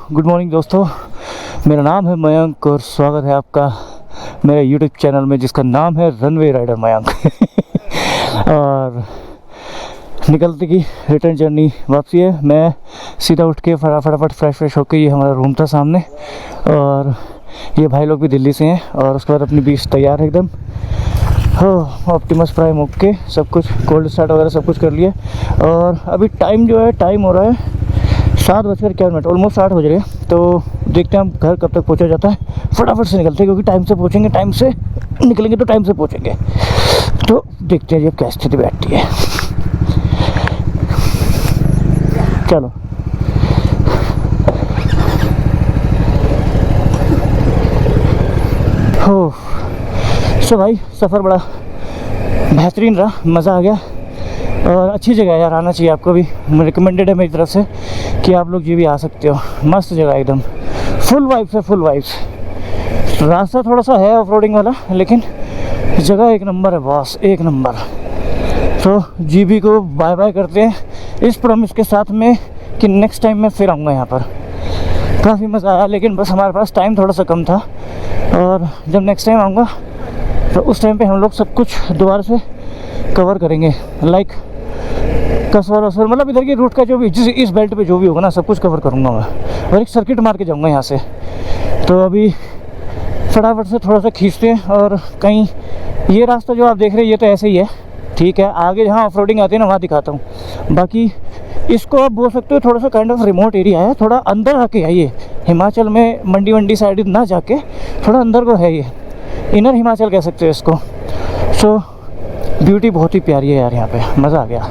Good morning दोस्तों। मेरा नाम है मयंक और स्वागत है आपका मेरे यूट्यूब चैनल में जिसका नाम है रनवे राइडर मयंक। और निकलते की रिटर्न जर्नी वापसी है। मैं सीधा उठ के फटाफट फ्रेश होके, ये हमारा रूम था सामने, और ये भाई लोग भी दिल्ली से हैं, और उसके बाद अपनी बीच तैयार है एकदम। हो ऑप्टिमस प्राइम ओके, सब कुछ कोल्ड स्टार्ट वगैरह सब कुछ कर लिया। और अभी टाइम जो है, टाइम हो रहा है 7:51, ऑलमोस्ट 8 बज रहे हैं। तो देखते हैं हम घर कब तक पहुंचा जाता है। फटाफट से निकलते हैं क्योंकि टाइम से पहुंचेंगे, टाइम से निकलेंगे तो टाइम से पहुंचेंगे। तो देखते हैं जब क्या स्थिति बैठती है। चलो हो सो भाई, सफ़र बड़ा बेहतरीन रहा, मज़ा आ गया और अच्छी जगह है यार, आना चाहिए आपको भी। रिकमेंडेड है मेरी तरफ से कि आप लोग ये भी आ सकते हो। मस्त जगह एकदम, फुल वाइब्स है, फुल वाइब्स। रास्ता थोड़ा सा है ऑफ रोडिंग वाला, लेकिन जगह एक नंबर है बॉस, एक नंबर। तो जीबी को बाय बाय करते हैं इस प्रॉमिस के साथ में कि नेक्स्ट टाइम मैं फिर आऊँगा यहाँ पर। काफ़ी मज़ा आया, लेकिन बस हमारे पास टाइम थोड़ा सा कम था, और जब नेक्स्ट टाइम आऊँगा तो उस टाइम पे हम लोग सब कुछ दोबारा से कवर करेंगे। लाइक कसौर वसौर, मतलब इधर के रूट का जो भी, जिस इस बेल्ट पे जो भी होगा ना, सब कुछ कवर करूँगा मैं, और एक सर्किट मार के जाऊँगा यहाँ से। तो अभी फटाफट से थोड़ा सा खींचते हैं, और कहीं ये रास्ता जो आप देख रहे हैं ये तो ऐसे ही है, ठीक है। आगे जहाँ ऑफ रोडिंग आती है ना वहाँ दिखाता हूँ। बाकी इसको आप बोल सकते हो थोड़ा सा काइंड ऑफ रिमोट एरिया है, थोड़ा अंदर आके है ये। हिमाचल में मंडी साइड ना जाके थोड़ा अंदर को है ये, इनर हिमाचल कह सकते हो इसको। सो ब्यूटी बहुत ही प्यारी है यार यहाँ पे, मज़ा आ गया।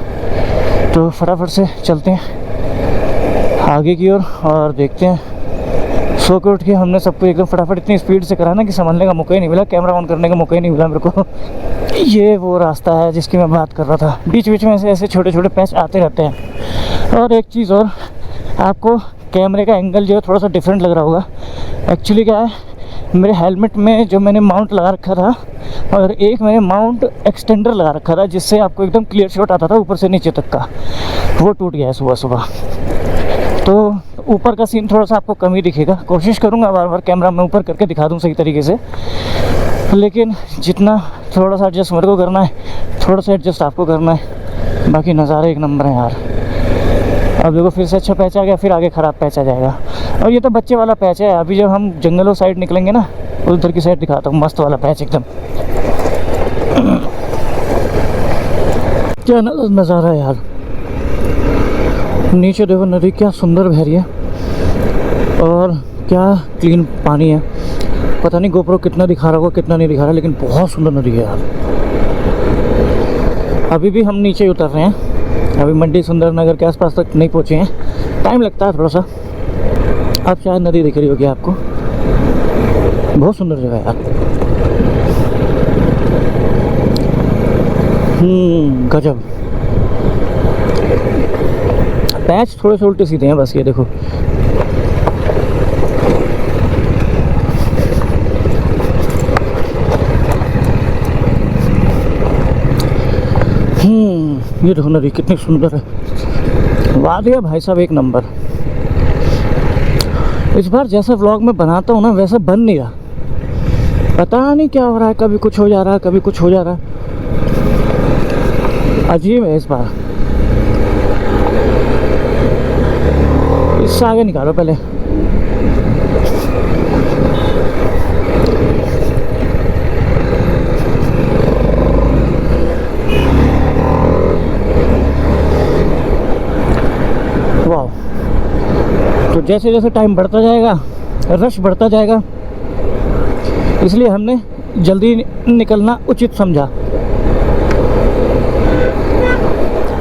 तो फटाफट से चलते हैं आगे की ओर और देखते हैं। सो के उठ के हमने सबको एकदम फटाफट इतनी स्पीड से करा ना कि संभलने का मौका ही नहीं मिला, कैमरा ऑन करने का मौका ही नहीं मिला मेरे को। ये वो रास्ता है जिसकी मैं बात कर रहा था। बीच बीच में ऐसे छोटे छोटे पैच आते रहते हैं। और एक चीज़ और, आपको कैमरे का एंगल जो है थोड़ा सा डिफरेंट लग रहा होगा। एक्चुअली क्या है, मेरे हेलमेट में जो मैंने माउंट लगा रखा था, और एक मैंने माउंट एक्सटेंडर लगा रखा था जिससे आपको एकदम क्लियर शॉट आता था ऊपर से नीचे तक का, वो टूट गया है सुबह। तो ऊपर का सीन थोड़ा सा आपको कम ही दिखेगा। कोशिश करूँगा बार बार कैमरा में ऊपर करके दिखा दूँ सही तरीके से, लेकिन जितना थोड़ा सा एडजस्ट मेरे को करना है, थोड़ा सा एडजस्ट आपको करना है। बाकी नज़ारे एक नंबर है यार। अब देखो फिर से अच्छा पैच आ गया, फिर आगे ख़राब पैच आ जाएगा। और ये तो बच्चे वाला पैच है। अभी जब हम जंगलों साइड निकलेंगे ना, उधर की साइड दिखाता हूँ, मस्त वाला पैच एकदम। क्या नज़ारा है यार। नीचे देखो नदी क्या सुंदर बह रही है, और क्या क्लीन पानी है। पता नहीं गोप्रो कितना दिखा रहा होगा, कितना नहीं दिखा रहा, लेकिन बहुत सुंदर नदी है यार। अभी भी हम नीचे उतर रहे हैं, अभी मंडी सुंदरनगर के आसपास तक नहीं पहुँचे हैं। टाइम लगता है थोड़ा सा। अब शायद नदी दिख रही होगी आपको, बहुत सुंदर जगह है यार। गजब। पैच थोड़े से उल्टे सीधे हैं बस, ये देखो। ये देखो नदी कितनी सुंदर है। वादी है भाई साहब, एक नंबर। इस बार जैसा व्लॉग में बनाता हूँ ना, वैसा बन नहीं रहा। पता नहीं क्या हो रहा है, कभी कुछ हो जा रहा है, कभी कुछ हो जा रहा है। अजीब है इस बार। इससे आगे निकालो पहले। वाह। तो जैसे जैसे टाइम बढ़ता जाएगा, रश बढ़ता जाएगा, इसलिए हमने जल्दी निकलना उचित समझा।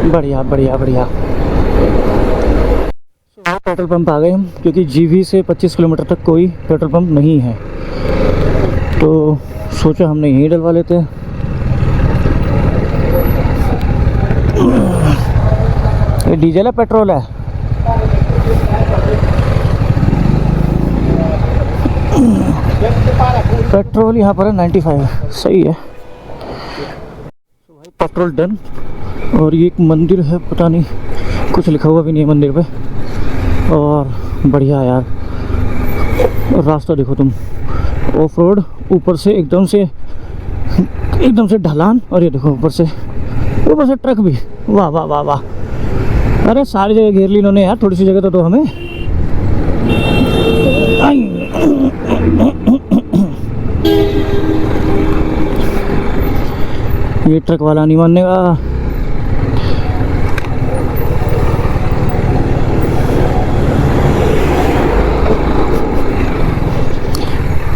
बढ़िया बढ़िया बढ़िया। पेट्रोल पंप आ गए हम, क्योंकि जीवी से 25 किलोमीटर तक कोई पेट्रोल पंप नहीं है, तो सोचा हमने यहीं डलवा लेते हैं। ये डीजल है पेट्रोल है? पेट्रोल यहाँ पर है 95, सही है। तो भाई पेट्रोल डन। और ये एक मंदिर है, पता नहीं कुछ लिखा हुआ भी नहीं है मंदिर पे। और बढ़िया यार, और रास्ता देखो तुम, ऑफ रोड, ऊपर से एकदम से ढलान, और ये देखो ऊपर से ट्रक भी। वाह वाह वाह वाह, अरे सारी जगह घेर ली इन्होंने यार, थोड़ी सी जगह तो दो हमें। ये ट्रक वाला नहीं मानने का।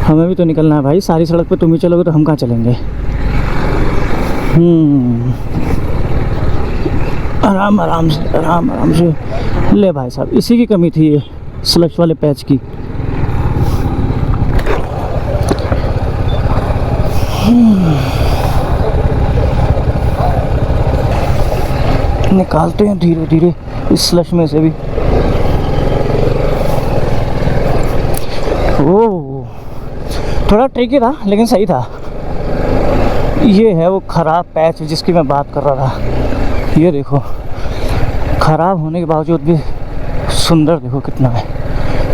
हमें भी तो निकलना है भाई, सारी सड़क पे तुम ही चलोगे तो हम कहाँ चलेंगे। आराम आराम से ले भाई साहब, इसी की कमी थी ये स्लश वाले पैच की। निकालते हैं धीरे धीरे इस स्लश में से भी। ओ थोड़ा ट्रिकी था लेकिन सही था। ये है वो ख़राब पैच जिसकी मैं बात कर रहा था। ये देखो, ख़राब होने के बावजूद भी सुंदर देखो कितना है।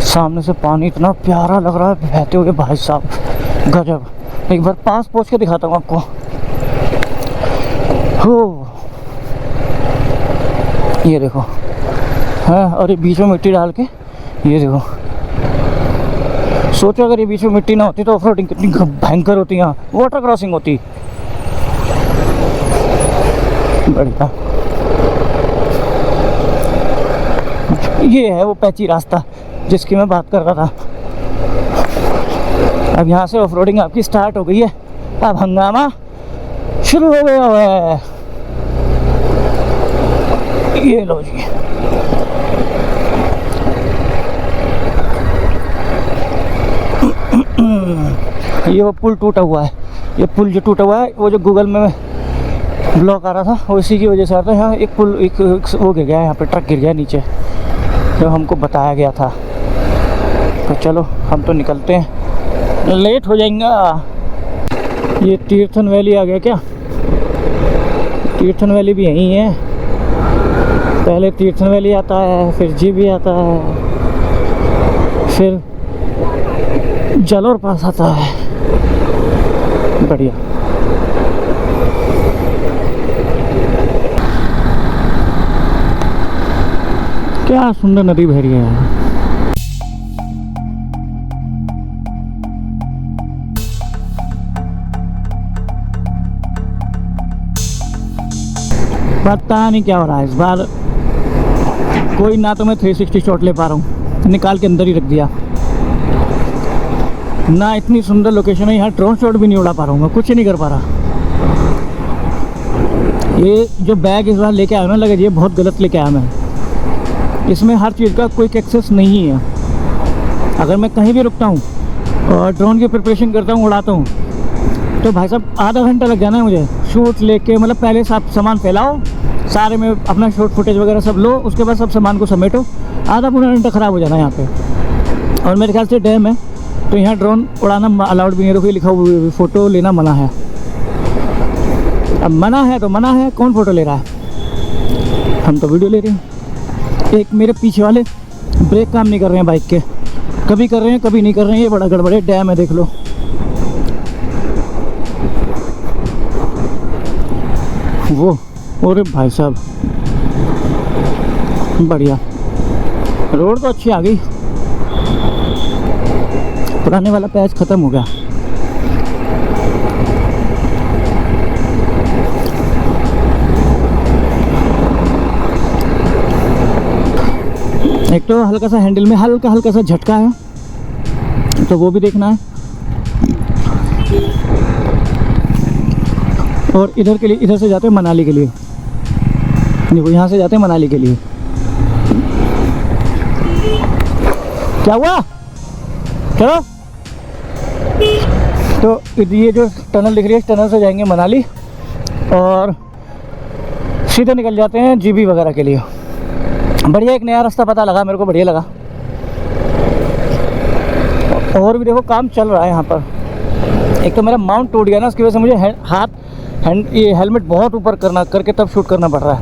सामने से पानी इतना प्यारा लग रहा है बहते हुए भाई साहब, गजब। एक बार पास पहुंच के दिखाता हूँ आपको। हो ये देखो, हाँ, और ये बीच में मिट्टी डाल के, ये देखो, सोचो अगर ये बीच में मिट्टी ना होती तो ऑफ रोडिंग कितनी भयंकर होती, यहाँ वाटर क्रॉसिंग होती। बढ़िया, ये है वो पैची रास्ता जिसकी मैं बात कर रहा था। अब यहाँ से ऑफ रोडिंग आपकी स्टार्ट हो गई है। अब हंगामा शुरू हो गया है। ये लो जी, ये वो पुल टूटा हुआ है। ये पुल जो टूटा हुआ है वो जो गूगल में ब्लॉक आ रहा था वो इसी की वजह से आता है। यहाँ एक पुल एक वो गिर गया है, यहाँ पे ट्रक गिर गया नीचे, जो हमको बताया गया था। तो चलो हम तो निकलते हैं, लेट हो जाएगा। ये तीर्थन वैली आ गया क्या? तीर्थन वैली भी यहीं है। पहले तीर्थन वैली आता है, फिर जीबी आता है, फिर जालोर पास आता है। बढ़िया। क्या सुंदर नदी बह रही है यार। पता नहीं क्या हो रहा है इस बार, कोई ना तो मैं 360 शॉट ले पा रहा हूँ, निकाल के अंदर ही रख दिया ना। इतनी सुंदर लोकेशन है, यहाँ ड्रोन शॉट भी नहीं उड़ा पा रहा हूँ मैं, कुछ नहीं कर पा रहा। ये जो बैग इस बार लेके आया ना, लगे ये बहुत गलत लेके आया मैं। इसमें हर चीज़ का क्विक एक्सेस नहीं है। अगर मैं कहीं भी रुकता हूँ और ड्रोन की प्रिपरेशन करता हूँ, उड़ाता हूँ, तो भाई साहब आधा घंटा लग जाना है मुझे शूट लेके। मतलब पहले सब सामान फैलाओ, सारे में अपना शॉट फुटेज वगैरह सब लो, उसके बाद सब सामान को समेटो, आधा पूरा घंटा ख़राब हो जाना है यहाँ पे। और मेरे ख्याल से डैम है तो यहाँ ड्रोन उड़ाना अलाउड भी नहीं, रुपये लिखा हुआ, फ़ोटो लेना मना है। अब मना है तो मना है, कौन फ़ोटो ले रहा है? हम तो वीडियो ले रहे हैं। एक मेरे पीछे वाले ब्रेक काम नहीं कर रहे हैं बाइक के, कभी कर रहे हैं कभी नहीं कर रहे हैं। ये बड़ा गड़बड़ है। डैम है देख लो। वो अरे भाई साहब बढ़िया, रोड तो अच्छी आ गई। पुराने वाला पैच ख़त्म हो गया। एक तो हल्का सा हैंडल में हल्का सा झटका है, तो वो भी देखना है। और इधर के लिए, इधर से जाते हैं मनाली के लिए, देखो यहाँ से जाते हैं मनाली के लिए। क्या हुआ? चलो, तो ये जो टनल दिख रही है, इस टनल से जाएंगे मनाली और सीधे निकल जाते हैं जीबी वगैरह के लिए। बढ़िया, एक नया रास्ता पता लगा मेरे को, बढ़िया लगा। और भी देखो काम चल रहा है यहाँ पर। एक तो मेरा माउंट टूट गया ना, उसकी वजह से मुझे ये हेलमेट बहुत ऊपर करके तब शूट करना पड़ रहा है।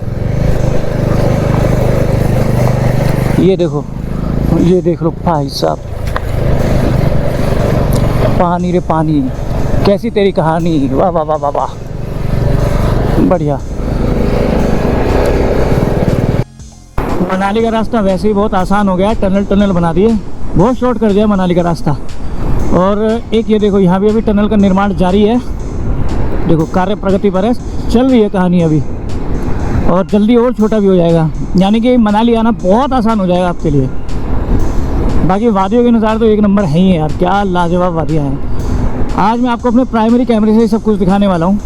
ये देखो, ये देख लो भाई साहब, पानी रे पानी, कैसी तेरी कहानी, वाह वाह वाह वाह वाह, बढ़िया। मनाली का रास्ता वैसे ही बहुत आसान हो गया है, टनल बना दिए, बहुत शॉर्ट कर दिया मनाली का रास्ता। और एक ये देखो, यहाँ भी अभी टनल का निर्माण जारी है, देखो कार्य प्रगति पर है, चल रही है कहानी अभी, और जल्दी और छोटा भी हो जाएगा, यानी कि मनाली आना बहुत आसान हो जाएगा आपके लिए। बाकी वादियों के नज़ारे तो एक नंबर है ही है यार, क्या लाजवाब वादियाँ हैं। आज मैं आपको अपने प्राइमरी कैमरे से ही सब कुछ दिखाने वाला हूँ,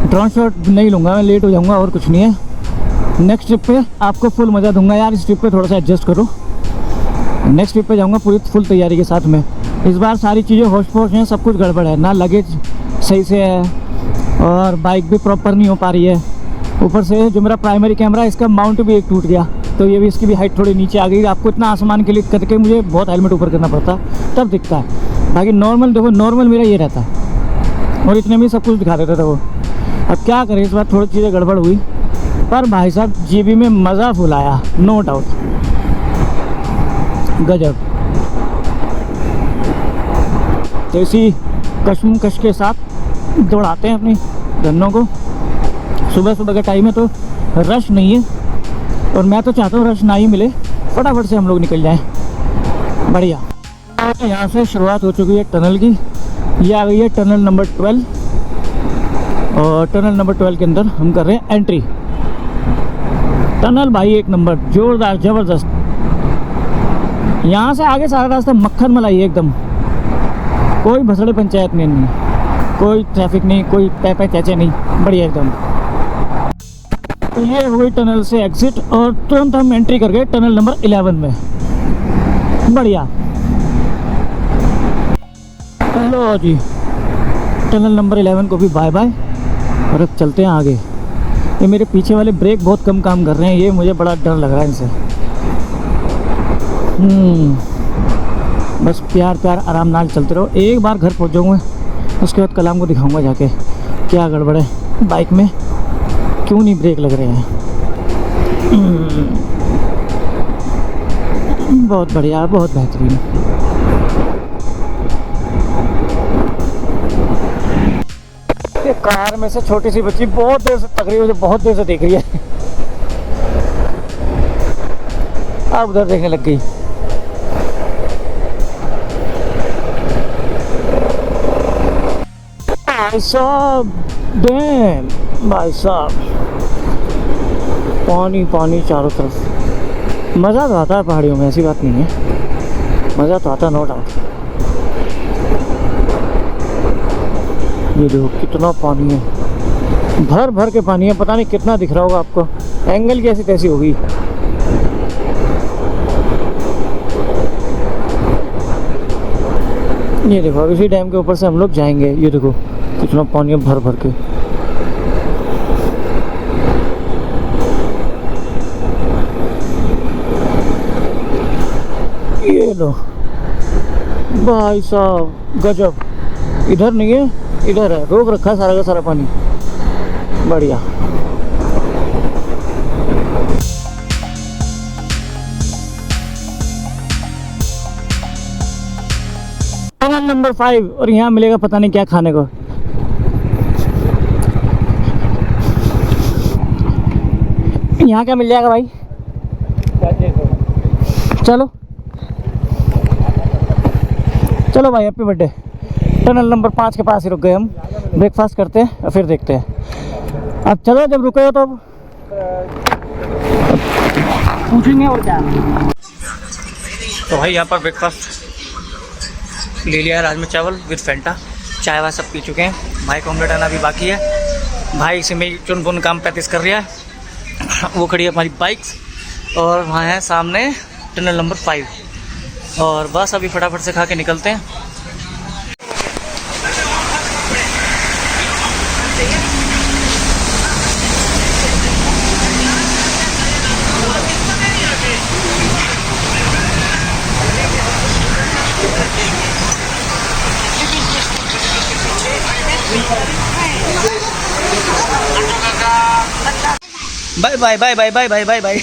ड्रोन शॉट नहीं लूँगा, मैं लेट हो जाऊँगा और कुछ नहीं है। नेक्स्ट ट्रिप पे आपको फुल मज़ा दूंगा यार, इस ट्रिप पे थोड़ा सा एडजस्ट करो, नेक्स्ट ट्रिप पे जाऊँगा पूरी फुल तैयारी के साथ में। इस बार सारी चीज़ें होश पोश हैं, सब कुछ गड़बड़ है, ना लगेज सही से है और बाइक भी प्रॉपर नहीं हो पा रही है। ऊपर से जो मेरा प्राइमरी कैमरा है इसका माउंट भी एक टूट गया, तो ये भी इसकी भी हाइट थोड़ी नीचे आ गई। आपको इतना आसमान क्लिक करके मुझे बहुत हेलमेट ऊपर करना पड़ता तब दिखता है, बाकी नॉर्मल देखो, नॉर्मल मेरा ये रहता है और इतने में सब कुछ दिखा देता था वो। अब क्या करें, इस बार थोड़ी चीज़ें गड़बड़ हुई, पर भाई साहब जीबी में मज़ा फुल आया, नो डाउट, गजब। तो इसी कश्मकश के साथ दौड़ाते हैं अपनी गन्नों को। सुबह सुबह का टाइम है तो रश नहीं है, और मैं तो चाहता हूँ रश ना ही मिले, फटाफट से हम लोग निकल जाएं, बढ़िया। यहाँ से शुरुआत हो चुकी है टनल की, ये आ गई है टनल नंबर 12, और टनल नंबर 12 के अंदर हम कर रहे हैं एंट्री। टनल भाई एक नंबर, जोरदार ज़बरदस्त। यहाँ से आगे सारा रास्ता मक्खन मलाई एकदम, कोई भसड़े पंचायत नहीं, कोई ट्रैफिक नहीं, कोई पैपे चैचे नहीं, बढ़िया एकदम। तो ये हो गई टनल से एग्जिट, और तुरंत हम एंट्री कर गए टनल नंबर 11 में, बढ़िया। लो जी, टनल नंबर 11 को भी बाय बाय, और अब चलते हैं आगे। ये मेरे पीछे वाले ब्रेक बहुत कम काम कर रहे हैं, ये मुझे बड़ा डर लग रहा है इनसे। बस प्यार प्यार आराम नाल चलते रहो, एक बार घर पहुंच जाऊँगा, उसके बाद कलाम को दिखाऊंगा जाके क्या गड़बड़ है बाइक में, क्यों नहीं ब्रेक लग रहे हैं। बहुत बढ़िया, बहुत बेहतरीन। कार में से छोटी सी बच्ची बहुत देर से तकरीबन बहुत देर से देख रही है, अब उधर देखने लग गई। भाई साहब, डैम भाई साहब, पानी पानी चारों तरफ। मज़ा तो आता है पहाड़ियों में, ऐसी बात नहीं है, मज़ा तो आता है, नो डाउट। ये देखो कितना पानी है, भर भर के पानी है, पता नहीं कितना दिख रहा होगा आपको, एंगल की ऐसी तैसी होगी। ये देखो अब इसी डैम के ऊपर से हम लोग जाएंगे, ये देखो कितना पानी है भर भर के। ये लो भाई साहब, गजब। इधर नहीं है, इधर है, रोक रखा है सारा का सारा पानी, बढ़िया। टनल नंबर 5, और यहाँ मिलेगा पता नहीं क्या खाने को। यहाँ क्या मिल जाएगा भाई? चलो चलो भाई, हैप्पी बर्थडे। टनल नंबर 5 के पास ही रुक गए हम, ब्रेकफास्ट करते हैं और फिर देखते हैं। अब चलो, जब रुके हो तो पूछेंगे और क्या। तो भाई यहाँ पर ब्रेकफास्ट ले लिया है, राजमा चावल विद फेंटा, चाय वाय सब पी चुके हैं। भाई का ऑमलेट आना अभी बाकी है। भाई इसी में चुन पुन काम 35 कर रहा है। वो खड़ी है हमारी बाइक्स, और वहाँ है सामने टनल नंबर 5, और बस अभी फटाफट से खा के निकलते हैं। Bye bye bye bye bye bye bye bye.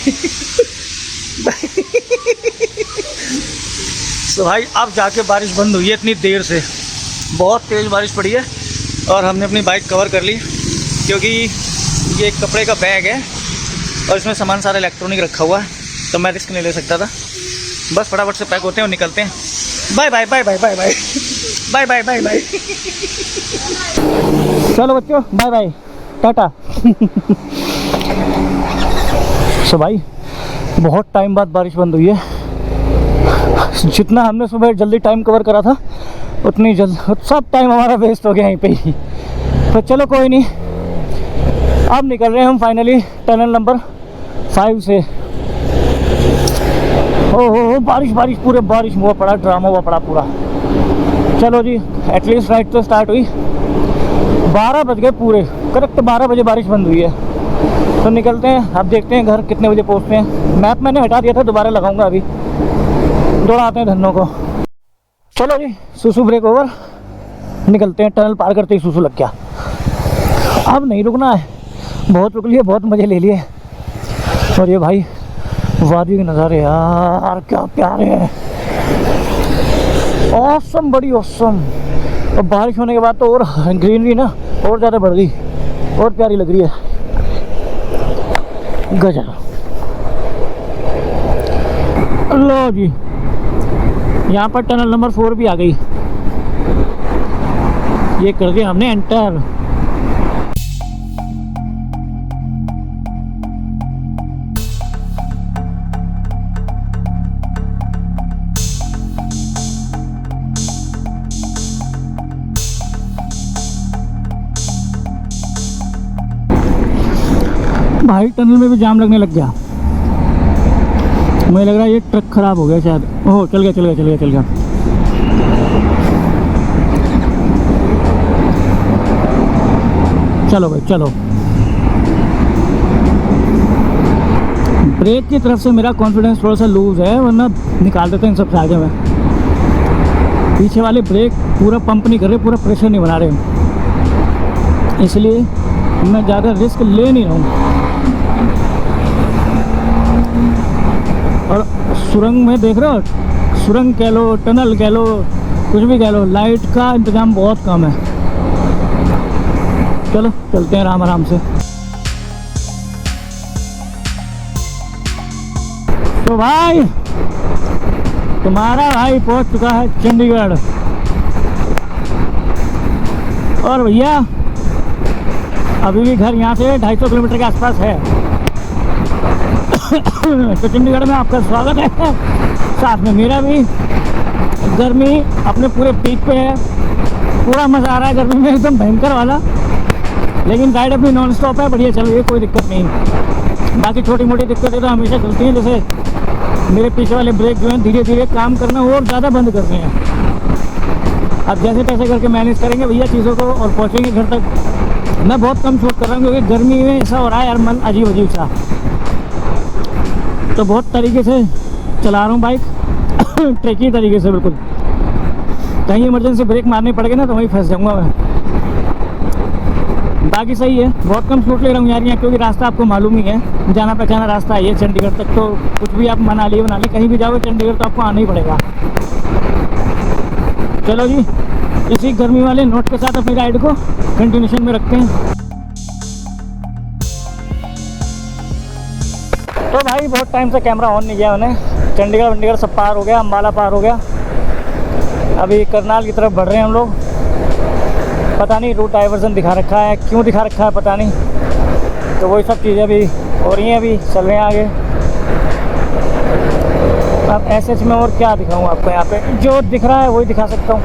तो भाई अब जाके बारिश बंद हुई है इतनी देर से, बहुत तेज़ बारिश पड़ी है और हमने अपनी बाइक कवर कर ली, क्योंकि ये एक कपड़े का बैग है और इसमें सामान सारा इलेक्ट्रॉनिक रखा हुआ है, तो मैं रिस्क नहीं ले सकता था। बस फटाफट से पैक होते हैं और निकलते हैं। Bye bye bye bye bye bye bye bye bye bye. चलो बच्चों, बाय बाय, टाटा। सो भाई बहुत टाइम बाद बारिश बंद हुई है। जितना हमने सुबह जल्दी टाइम कवर करा था उतनी जल्द सब टाइम हमारा वेस्ट हो गया यहीं पे ही। तो चलो कोई नहीं, अब निकल रहे हैं हम फाइनली टनल नंबर 5 से। ओह बारिश बारिश पूरे बारिश हुआ पड़ा, ड्रामा हुआ पड़ा पूरा। चलो जी, एटलीस्ट राइड तो स्टार्ट हुई। 12 बज गए पूरे, करेक्ट 12 बजे बारिश बंद हुई है। तो निकलते हैं, अब देखते हैं घर कितने बजे पहुंचते हैं। मैप मैंने हटा दिया था, दोबारा लगाऊंगा अभी। दौड़ाते हैं धन्नों को। चलो जी, सुसु ब्रेक ओवर, निकलते हैं। टनल पार करते ही सुसु लग गया। अब नहीं रुकना है, बहुत रुक लिए, बहुत मज़े ले लिए। और ये भाई वादी के नज़ारे यार क्या प्यारे हैं, ऑसम, बड़ी ऑसम। और बारिश होने के बाद तो और ग्रीनरी ना और ज़्यादा बढ़ गई, और प्यारी लग रही है। गजब। लो जी, यहाँ पर टनल नंबर 4 भी आ गई। ये कर दिया हमने एंटर। भाई टनल में भी जाम लगने लग गया। मुझे लग रहा है ये ट्रक खराब हो गया शायद। ओह चल गया चल गया चल गया चल गया। चलो भाई चलो। ब्रेक की तरफ से मेरा कॉन्फिडेंस थोड़ा सा लूज है, वरना निकाल देते हैं इन सब से आगे में। पीछे वाले ब्रेक पूरा पंप नहीं कर रहे, पूरा प्रेशर नहीं बना रहे, इसलिए मैं ज़्यादा रिस्क ले नहीं रहा हूँ। और सुरंग में देख रहे हो, सुरंग कह लो, टनल कह लो, कुछ भी कह लो, लाइट का इंतज़ाम बहुत कम है। चलो चलते हैं आराम आराम से। तो भाई तुम्हारा भाई पहुंच चुका है चंडीगढ़। और भैया अभी भी घर यहाँ से 250 किलोमीटर के आसपास है। तो चंडीगढ़ में आपका स्वागत है, साथ में मेरा भी। गर्मी अपने पूरे पीक पे है, पूरा मज़ा आ रहा है गर्मी में, एकदम भयंकर वाला। लेकिन राइड अपनी नॉन स्टॉप है, बढ़िया चल रही है, कोई दिक्कत नहीं। बाकी छोटी मोटी दिक्कतें तो हमेशा चलती हैं, जैसे मेरे पीछे वाले ब्रेक जो हैं धीरे धीरे काम करना और ज़्यादा बंद कर रहे हैं। अब जैसे तैसे करके मैनेज करेंगे भैया चीज़ों को और पहुँचेंगे घर तक। मैं बहुत कम शूट कर रहा हूँ क्योंकि गर्मी में ऐसा हो रहा है यार, मन अजीब अजीब सा। तो बहुत तरीके से चला रहा हूँ बाइक, ट्रेकी तरीके से बिल्कुल। कहीं इमरजेंसी ब्रेक मारनी पड़ेगी ना तो वहीं फंस जाऊँगा मैं। बाकी सही है, बहुत कम शूट ले रहा हूँ यार यहाँ, क्योंकि रास्ता आपको मालूम ही है, जाना पहचाना रास्ता है ये चंडीगढ़ तक। तो कुछ भी आप बना लिए कहीं भी जाओ चंडीगढ़ तो आपको आना ही पड़ेगा। चलो जी, इसी गर्मी वाले नोट के साथ अपनी राइड को कंटिन्यूशन में रखते हैं। तो भाई बहुत टाइम से कैमरा ऑन नहीं किया मैंने। चंडीगढ़ सब पार हो गया, अम्बाला पार हो गया, अभी करनाल की तरफ बढ़ रहे हैं हम लोग। पता नहीं रूट डाइवर्जन दिखा रखा है, क्यों दिखा रखा है पता नहीं। तो वही सब चीज़ें भी हो रही हैं, अभी चल रहे हैं आगे। अब एसएच में और क्या दिखाऊं आपको, यहाँ पे जो दिख रहा है वही दिखा सकता हूँ।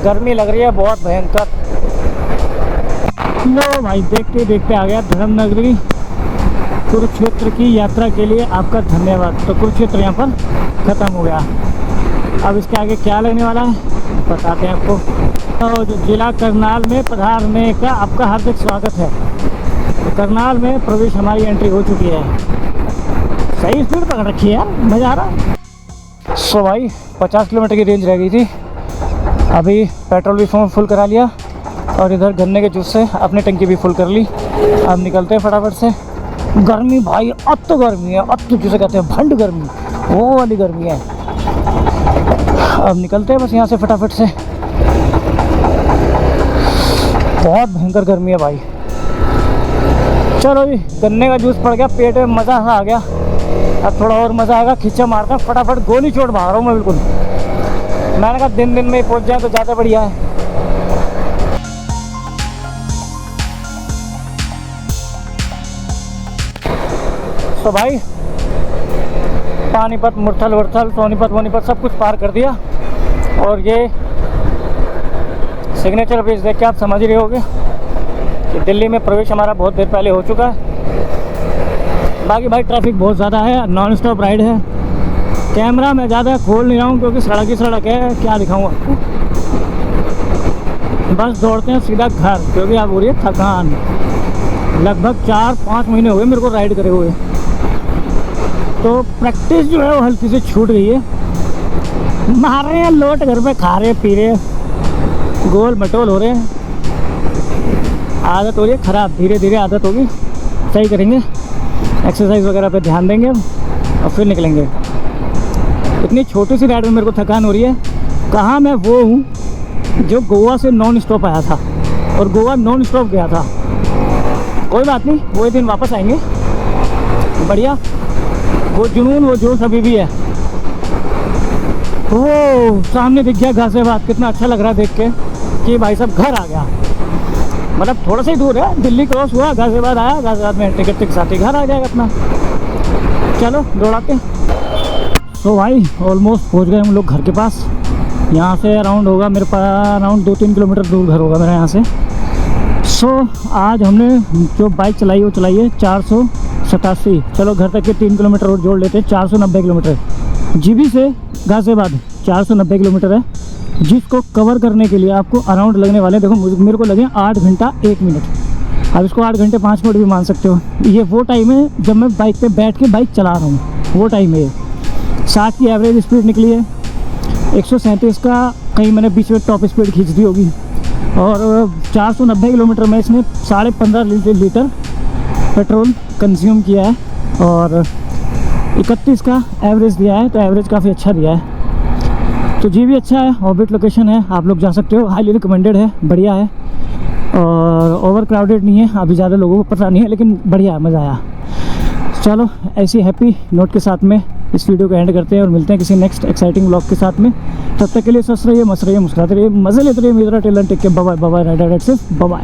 गर्मी लग रही है बहुत भयंकर। लो भाई देखते देखते आ गया धर्म नगरी। कुरुक्षेत्र की यात्रा के लिए आपका धन्यवाद। तो कुरुक्षेत्र यहाँ पर ख़त्म हो गया। अब इसके आगे क्या लगने वाला है बताते हैं आपको। तो जो जिला करनाल में पधारने का आपका हार्दिक स्वागत है। तो करनाल में प्रवेश हमारी एंट्री हो चुकी है। सही स्पीड पकड़ रखी है यार, मज़ा आ रहा है। सो भाई 50 किलोमीटर की रेंज रह गई थी, अभी पेट्रोल भी फुल करा लिया और इधर गन्ने के जूस से अपनी टंकी भी फुल कर ली। अब निकलते हैं फटाफट से। गर्मी भाई अब तो गर्मी है, अब तो जिसे कहते हैं भंड गर्मी, वो वाली गर्मी है। अब निकलते हैं बस यहाँ से फटाफट से। बहुत भयंकर गर्मी है भाई। चलो जी, गन्ने का जूस पड़ गया, पेट में मज़ा सा आ गया। अब थोड़ा और मज़ा आएगा, खिंचा मारता फटाफट, गोली चोट भाग रहा हूँ मैं बिल्कुल। मैंने कहा दिन में ही पहुँच जाए तो ज़्यादा बढ़िया है। तो भाई पानीपत, मुरथल वुरथल, सोनीपत वोनीपत सब कुछ पार कर दिया। और ये सिग्नेचर ब्रिज देख के आप समझ ही रहे होगे कि दिल्ली में प्रवेश हमारा बहुत देर पहले हो चुका है। बाकी भाई ट्रैफिक बहुत ज़्यादा है, नॉन स्टॉप राइड है। कैमरा मैं ज़्यादा खोल नहीं रहा हूँ क्योंकि सड़क ही सड़क है, क्या दिखाऊँ आपको। बस दौड़ते हैं सीधा घर, क्योंकि अब हो रही है थकान। लगभग 4-5 महीने हुए मेरे को राइड करे हुए, तो प्रैक्टिस जो है वो हल्की से छूट गई है। मार रहे हैं लोट घर पे, खा रहे पी रहे, गोल मटोल हो रहे हैं। आदत हो रही है ख़राब, धीरे धीरे आदत होगी, सही करेंगे। एक्सरसाइज वगैरह पे ध्यान देंगे और फिर निकलेंगे। इतनी छोटी सी राइड में मेरे को थकान हो रही है। कहाँ मैं वो हूँ जो गोवा से नॉन स्टॉप आया था और गोवा नॉन स्टॉप गया था। कोई बात नहीं, वो एक दिन वापस आएंगे बढ़िया। वो जुनून, वो जोश अभी भी है। ओह, सामने दिख गया गाजियाबाद। कितना अच्छा लग रहा है देख के कि भाई साहब घर आ गया। मतलब थोड़ा सा ही दूर है, दिल्ली क्रॉस हुआ, गाजियाबाद आया, गाजियाबाद में एंट्री करते के साथ ही घर आ जाएगा अपना। चलो दौड़ाते। तो भाई ऑलमोस्ट पहुंच गए हम लोग घर के पास। यहाँ से अराउंड होगा मेरे पास, अराउंड 2-3 किलोमीटर दूर घर होगा मेरा यहाँ से। आज हमने जो बाइक चलाई वो चलाई है 487। चलो घर तक के 3 किलोमीटर और जोड़ लेते हैं, 490 किलोमीटर। जीबी से गाजियाबाद 490 किलोमीटर है, जिसको कवर करने के लिए आपको अराउंड लगने वाले, देखो मेरे को लगे 8 घंटा 1 मिनट। अब इसको 8 घंटे 5 मिनट भी मान सकते हो। ये वो टाइम है जब मैं बाइक पे बैठ के बाइक चला रहा हूँ, वो टाइम है। 60 की एवरेज स्पीड निकली है, 137 का कहीं मैंने बीच में टॉप स्पीड खींच दी होगी। और 490 किलोमीटर में इसने 15.5 लीटर पेट्रोल कंज्यूम किया है और 31 का एवरेज दिया है, तो एवरेज काफ़ी अच्छा दिया है। तो जी भी अच्छा है, ऑर्बिट लोकेशन है, आप लोग जा सकते हो, हाईली रिकमेंडेड है, बढ़िया है और ओवर क्राउडेड नहीं है। अभी ज़्यादा लोगों को पता नहीं है, लेकिन बढ़िया है, मज़ा आया। चलो ऐसी हैप्पी नोट के साथ में इस वीडियो को एंड करते हैं और मिलते हैं किसी नेक्स्ट एक्साइटिंग व्लॉग के साथ में। तब तक के लिए स्वस्थ रहिए, मस्त रहिए, मुस्कुराते रहिए, मज़े लेते रहिए। मेरा टेलन टेक के, बाय बाय, राइडर राइड से बाय।